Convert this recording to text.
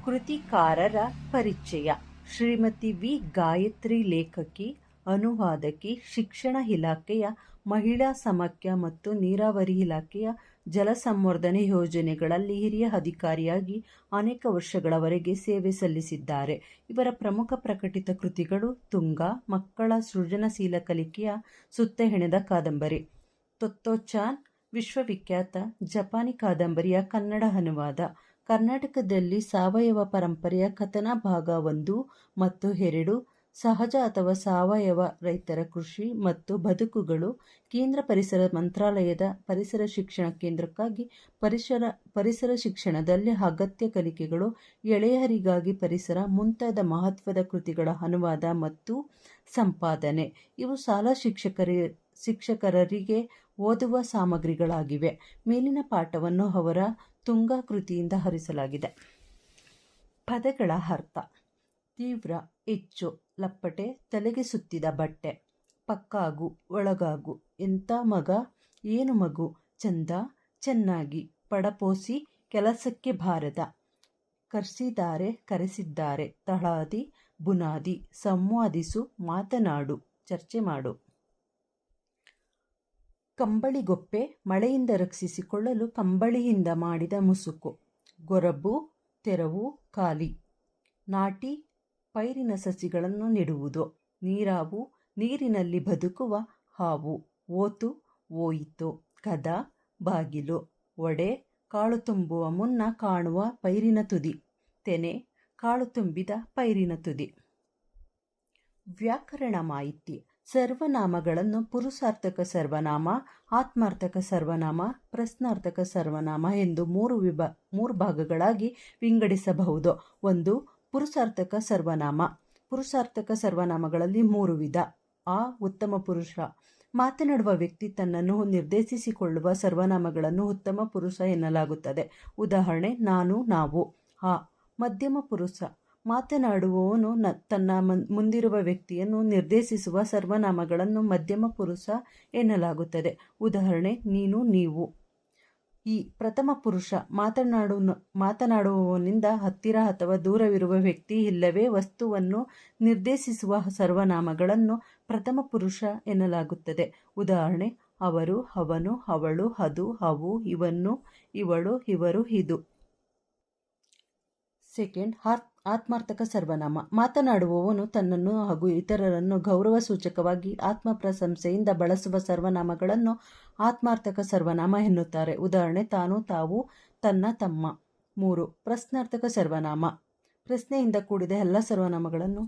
ಕೃತಿಕಾರರ ಪರಿಚಯ. ಶ್ರೀಮತಿ ವಿ. ಗಾಯತ್ರಿ, ಲೇಖಕಿ, ಅನುವಾದಕಿ, ಶಿಕ್ಷಣ ಇಲಾಖೆಯ ಮಹಿಳಾ ಸಮಖ್ಯ ಮತ್ತು ನೀರಾವರಿ ಇಲಾಖೆಯ ಜಲಸಂವರ್ಧನೆ ಯೋಜನೆಗಳಲ್ಲಿ ಹಿರಿಯ ಅಧಿಕಾರಿಯಾಗಿ ಅನೇಕ ವರ್ಷಗಳವರೆಗೆ ಸೇವೆ ಸಲ್ಲಿಸಿದ್ದಾರೆ. ಇವರ ಪ್ರಮುಖ ಪ್ರಕಟಿತ ಕೃತಿಗಳು ತುಂಗ, ಮಕ್ಕಳ ಸೃಜನಶೀಲ ಕಲಿಕೆಯ ಸುತ್ತ ಹೆಣೆದ ಕಾದಂಬರಿ, ತೊತ್ತೋ-ಚಾನ್, ವಿಶ್ವವಿಖ್ಯಾತ ಜಪಾನಿ ಕಾದಂಬರಿಯ ಕನ್ನಡ ಅನುವಾದ, ಕರ್ನಾಟಕದಲ್ಲಿ ಸಾವಯವ ಪರಂಪರೆಯ ಕಥನ ಭಾಗ 1 ಮತ್ತು 2, ಸಹಜ ಅಥವಾ ಸಾವಯವ ರೈತರ ಕೃಷಿ ಮತ್ತು ಬದುಕುಗಳು, ಕೇಂದ್ರ ಪರಿಸರ ಮಂತ್ರಾಲಯದ ಪರಿಸರ ಶಿಕ್ಷಣ ಕೇಂದ್ರಕ್ಕಾಗಿ ಪರಿಸರ ಶಿಕ್ಷಣದಲ್ಲಿ ಅಗತ್ಯ ಕಲಿಕೆಗಳು, ಎಳೆಯರಿಗಾಗಿ ಪರಿಸರ ಮುಂತಾದ ಮಹತ್ವದ ಕೃತಿಗಳ ಅನುವಾದ ಮತ್ತು ಸಂಪಾದನೆ. ಇವು ಶಾಲಾ ಶಿಕ್ಷಕರಿಗೆ ಓದುವ ಸಾಮಗ್ರಿಗಳಾಗಿವೆ. ಮೇಲಿನ ಪಾಠವನ್ನು ಅವರ ತುಂಗ ಕೃತಿಯಿಂದ ಆರಿಸಲಾಗಿದೆ. ಪದಗಳ ಅರ್ಥ: ತೀವ್ರ, ಹೆಚ್ಚು, ಲಪ್ಪಟೆ, ತಲೆಗೆ ಸುತ್ತಿದ ಬಟ್ಟೆ, ಪಕ್ಕಾಗು, ಒಳಗಾಗು, ಎಂಥ ಮಗ, ಏನು ಮಗು, ಚಂದ, ಚೆನ್ನಾಗಿ, ಪಡಪೋಸಿ, ಕೆಲಸಕ್ಕೆ ಬಾರದ, ಕರ್ಸಿದ್ದಾರೆ, ಕರೆಸಿದ್ದಾರೆ, ತಳಹದಿ, ಬುನಾದಿ, ಸಂವಾದಿಸು, ಮಾತನಾಡು, ಚರ್ಚೆ ಮಾಡು. ಕಂಬಳಿಗೊಪ್ಪೆ, ಮಳೆಯಿಂದ ರಕ್ಷಿಸಿಕೊಳ್ಳಲು ಕಂಬಳಿಯಿಂದ ಮಾಡಿದ ಮುಸುಕು. ಗೊರಬು, ತೆರವು, ಖಾಲಿ. ನಾಟಿ, ಪೈರಿನ ಸಸಿಗಳನ್ನು ನೆಡುವುದು. ನೀರಾವು, ನೀರಿನಲ್ಲಿ ಬದುಕುವ ಹಾವು. ಓತು, ಹೋಯಿತು. ಕದ, ಬಾಗಿಲು. ಒಡೆ, ಕಾಳು ತುಂಬುವ ಮುನ್ನ ಕಾಣುವ ಪೈರಿನ ತುದಿ. ತೆನೆ, ಕಾಳು ತುಂಬಿದ ಪೈರಿನ ತುದಿ. ವ್ಯಾಕರಣ ಮಾಹಿತಿ. ಸರ್ವನಾಮಗಳನ್ನು ಪುರುಷಾರ್ಥಕ ಸರ್ವನಾಮ, ಆತ್ಮಾರ್ಥಕ ಸರ್ವನಾಮ, ಪ್ರಶ್ನಾರ್ಥಕ ಸರ್ವನಾಮ ಎಂದು ಮೂರು ಭಾಗಗಳಾಗಿ ವಿಂಗಡಿಸಬಹುದು. 1. ಪುರುಷಾರ್ಥಕ ಸರ್ವನಾಮ. ಪುರುಷಾರ್ಥಕ ಸರ್ವನಾಮಗಳಲ್ಲಿ 3 ವಿಧ. ಆ. ಉತ್ತಮ ಪುರುಷ. ಮಾತನಾಡುವ ವ್ಯಕ್ತಿ ತನ್ನನ್ನು ನಿರ್ದೇಶಿಸಿಕೊಳ್ಳುವ ಸರ್ವನಾಮಗಳನ್ನು ಉತ್ತಮ ಪುರುಷ ಎನ್ನಲಾಗುತ್ತದೆ. ಉದಾಹರಣೆ: ನಾನು, ನಾವು. ಆ. ಮಧ್ಯಮ ಪುರುಷ. ಮಾತನಾಡುವವನು ತನ್ನ ಮುಂದಿರುವ ವ್ಯಕ್ತಿಯನ್ನು ನಿರ್ದೇಶಿಸುವ ಸರ್ವನಾಮಗಳನ್ನು ಮಧ್ಯಮ ಪುರುಷ ಎನ್ನಲಾಗುತ್ತದೆ. ಉದಾಹರಣೆ: ನೀನು, ನೀವು. ಈ. ಪ್ರಥಮ ಪುರುಷ. ಮಾತನಾಡುವವನಿಂದ ಹತ್ತಿರ ಅಥವಾ ದೂರವಿರುವ ವ್ಯಕ್ತಿ ಇಲ್ಲವೇ ವಸ್ತುವನ್ನು ನಿರ್ದೇಶಿಸುವ ಸರ್ವನಾಮಗಳನ್ನು ಪ್ರಥಮ ಪುರುಷ ಎನ್ನಲಾಗುತ್ತದೆ. ಉದಾಹರಣೆ: ಅವರು, ಅವನು, ಅವಳು, ಅದು, ಅವು, ಇವನು, ಇವಳು, ಇವರು, ಇದು. 2. ಆತ್ಮಾರ್ಥಕ ಸರ್ವನಾಮ. ಮಾತನಾಡುವವನು ತನ್ನನ್ನು ಹಾಗೂ ಇತರರನ್ನು ಗೌರವ ಸೂಚಕವಾಗಿ ಆತ್ಮಪ್ರಶಂಸೆಯಿಂದ ಬಳಸುವ ಸರ್ವನಾಮಗಳನ್ನು ಆತ್ಮಾರ್ಥಕ ಸರ್ವನಾಮ ಎನ್ನುತ್ತಾರೆ. ಉದಾಹರಣೆ: ತಾನು, ತಾವು, ತನ್ನ, ತಮ್ಮ. 3. ಪ್ರಶ್ನಾರ್ಥಕ ಸರ್ವನಾಮ. ಪ್ರಶ್ನೆಯಿಂದ ಕೂಡಿದ ಎಲ್ಲ ಸರ್ವನಾಮಗಳನ್ನು